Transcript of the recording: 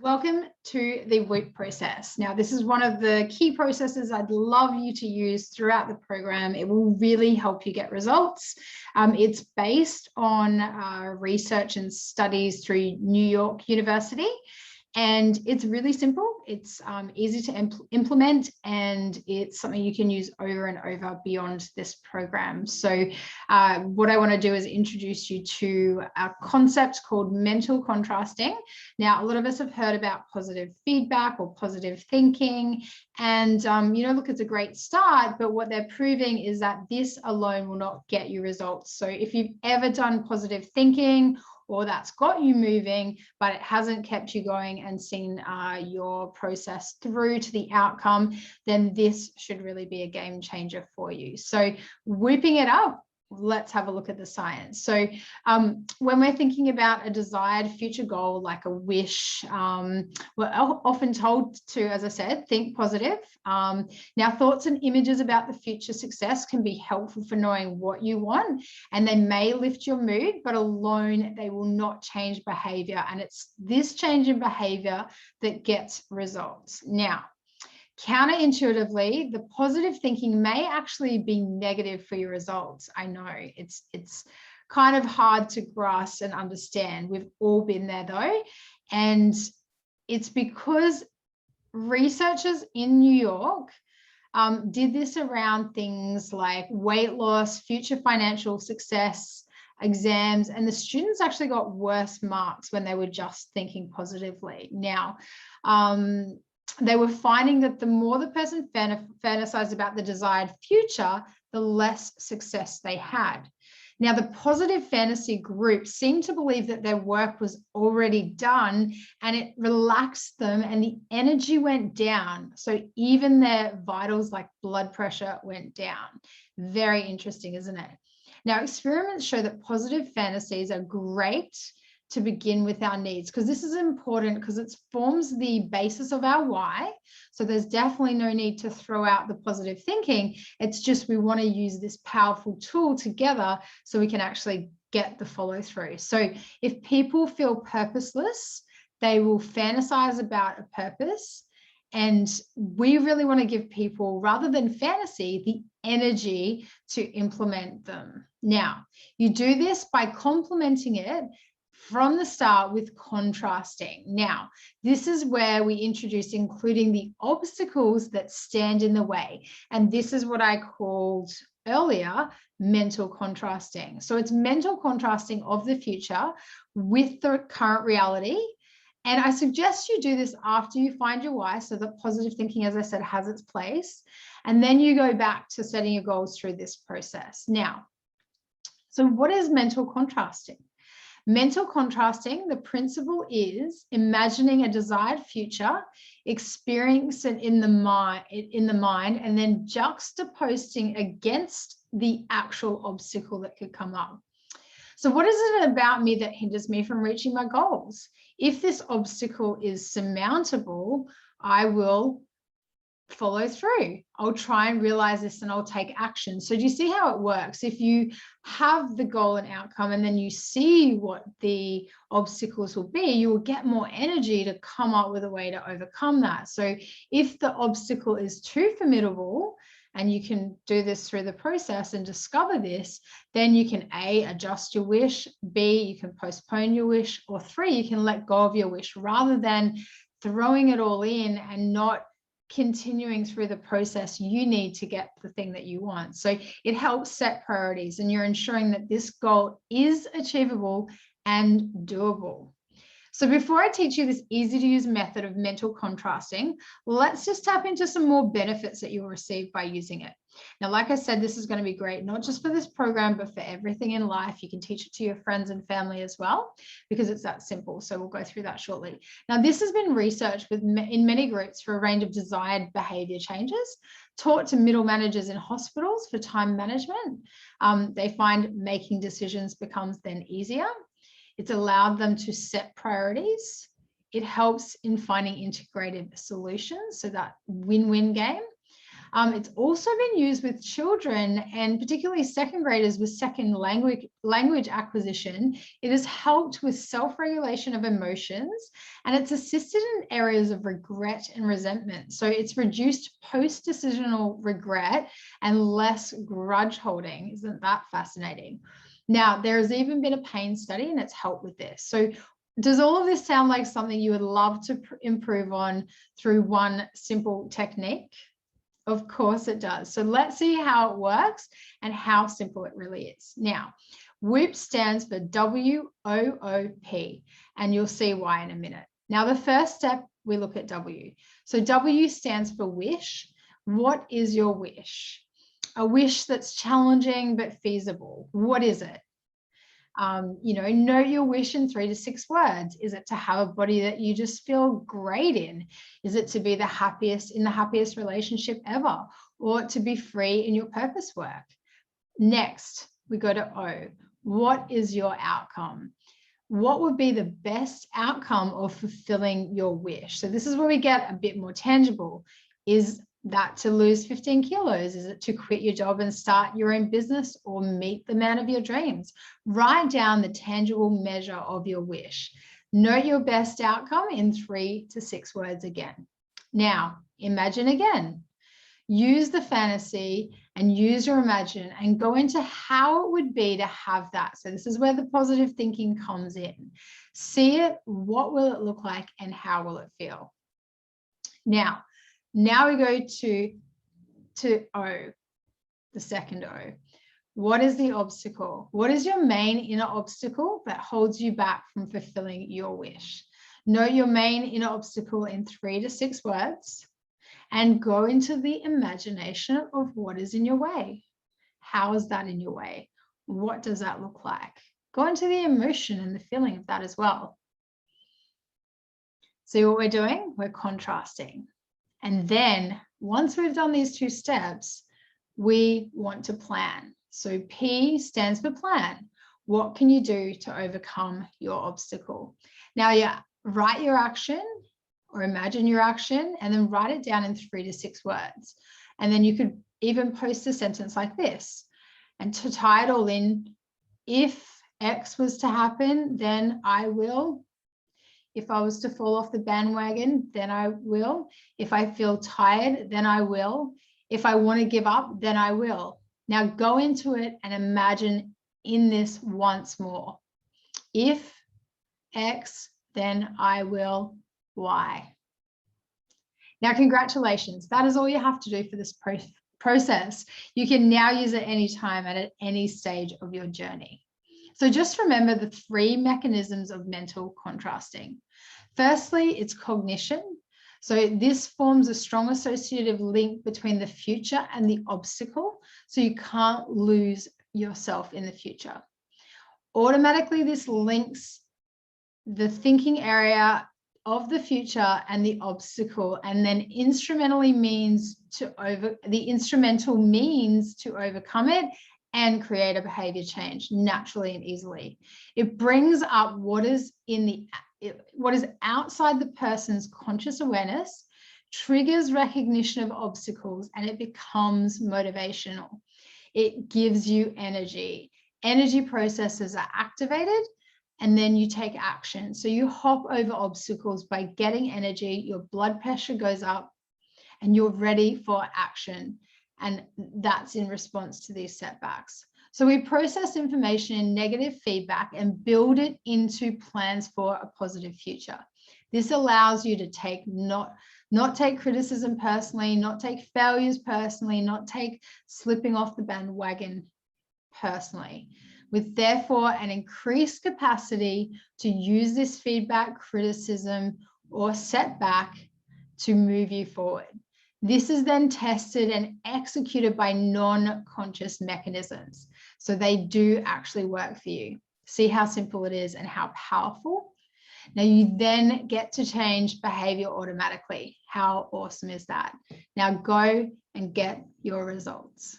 Welcome to the WOOP process. Now, this is one of the key processes I'd love you to use throughout the program. It will really help you get results. It's based on research and studies through New York University. And it's really simple. It's easy to implement, and it's something you can use over and over beyond this program. So what I want to do is introduce you to a concept called mental contrasting. Now, a lot of us have heard about positive feedback or positive thinking, and look, it's a great start, but what they're proving is that this alone will not get you results. So if you've ever done positive thinking, or that's got you moving, but it hasn't kept you going and seen your process through to the outcome, then this should really be a game changer for you. So whooping it up, let's have a look at the science. So when we're thinking about a desired future goal, like a wish, we're often told to, as I said, think positive. Now, thoughts and images about the future success can be helpful for knowing what you want, and they may lift your mood, but alone they will not change behavior. And it's this change in behavior that gets results. Now, counterintuitively, the positive thinking may actually be negative for your results. I know it's kind of hard to grasp and understand. We've all been there though. And it's because researchers in New York did this around things like weight loss, future financial success, exams, and the students actually got worse marks when they were just thinking positively. Now, they were finding that the more the person fantasized about the desired future, the less success they had. Now, the positive fantasy group seemed to believe that their work was already done, and it relaxed them and the energy went down. So even their vitals like blood pressure went down. Very interesting, isn't it? Now, experiments show that positive fantasies are great to begin with our needs, because this is important because it forms the basis of our why. So there's definitely no need to throw out the positive thinking. It's just we want to use this powerful tool together so we can actually get the follow through. So if people feel purposeless, they will fantasize about a purpose. And we really want to give people, rather than fantasy, the energy to implement them. Now, you do this by complementing it from the start with contrasting. Now, this is where we introduce including the obstacles that stand in the way. And this is what I called earlier mental contrasting. So it's mental contrasting of the future with the current reality. And I suggest you do this after you find your why, so that positive thinking, as I said, has its place. And then you go back to setting your goals through this process. Now, so what is mental contrasting? Mental contrasting, the principle is imagining a desired future, experience it in the mind, and then juxtaposing against the actual obstacle that could come up. So what is it about me that hinders me from reaching my goals? If this obstacle is surmountable, I will follow through. I'll try and realize this and I'll take action. So do you see how it works? If you have the goal and outcome and then you see what the obstacles will be, you will get more energy to come up with a way to overcome that. So if the obstacle is too formidable, and you can do this through the process and discover this, then you can A, adjust your wish, B, you can postpone your wish, or 3, you can let go of your wish rather than throwing it all in and not continuing through the process you need to get the thing that you want. So it helps set priorities, and you're ensuring that this goal is achievable and doable. So before I teach you this easy to use method of mental contrasting, let's just tap into some more benefits that you'll receive by using it. Now, like I said, this is going to be great, not just for this program, but for everything in life. You can teach it to your friends and family as well, because it's that simple. So we'll go through that shortly. Now, this has been researched in many groups for a range of desired behavior changes, taught to middle managers in hospitals for time management. They find making decisions becomes then easier. It's allowed them to set priorities. It helps in finding integrated solutions, so that win-win game. It's also been used with children, and particularly second graders with second language acquisition. It has helped with self-regulation of emotions, and it's assisted in areas of regret and resentment. So it's reduced post-decisional regret and less grudge holding. Isn't that fascinating? Now, there has even been a pain study, and it's helped with this. So does all of this sound like something you would love to improve on through one simple technique? Of course it does. So let's see how it works and how simple it really is. Now, WOOP stands for W-O-O-P, and you'll see why in a minute. Now, the first step, we look at W. So W stands for wish. What is your wish? A wish that's challenging but feasible. What is it? Note your wish in 3 to 6 words. Is it to have a body that you just feel great in? Is it to be the happiest relationship ever, or to be free in your purpose work? Next, we go to O. What is your outcome? What would be the best outcome of fulfilling your wish? So this is where we get a bit more tangible. Is that to lose 15 kilos? Is it to quit your job and start your own business or meet the man of your dreams? Write down the tangible measure of your wish. Note your best outcome in 3 to 6 words again. Now, imagine again. Use the fantasy and use your imagine and go into how it would be to have that. So this is where the positive thinking comes in. See it, what will it look like, and how will it feel? Now we go to O, the second O. What is the obstacle? What is your main inner obstacle that holds you back from fulfilling your wish? Note your main inner obstacle in 3 to 6 words and go into the imagination of what is in your way. How is that in your way? What does that look like? Go into the emotion and the feeling of that as well. See what we're doing? We're contrasting. And then once we've done these 2 steps, we want to plan. So P stands for plan. What can you do to overcome your obstacle? Now, write your action or imagine your action and then write it down in 3 to 6 words. And then you could even post a sentence like this. And to tie it all in, if X was to happen, then I will. If I was to fall off the bandwagon, then I will. If I feel tired, then I will. If I want to give up, then I will. Now go into it and imagine in this once more. If X, then I will Y. Now, congratulations. That is all you have to do for this process. You can now use it anytime and at any stage of your journey. So just remember the 3 mechanisms of mental contrasting. Firstly, it's cognition. So this forms a strong associative link between the future and the obstacle. So you can't lose yourself in the future. Automatically, this links the thinking area of the future and the obstacle, and then the instrumental means to overcome it and create a behavior change naturally and easily. It brings up what is outside the person's conscious awareness, triggers recognition of obstacles, and it becomes motivational. It gives you energy. Energy processes are activated, and then you take action. So you hop over obstacles by getting energy, your blood pressure goes up, and you're ready for action. And that's in response to these setbacks. So we process information in negative feedback and build it into plans for a positive future. This allows you to not take criticism personally, not take failures personally, not take slipping off the bandwagon personally, with therefore an increased capacity to use this feedback, criticism, or setback to move you forward. This is then tested and executed by non-conscious mechanisms. So they do actually work for you. See how simple it is and how powerful. Now you then get to change behavior automatically. How awesome is that? Now go and get your results.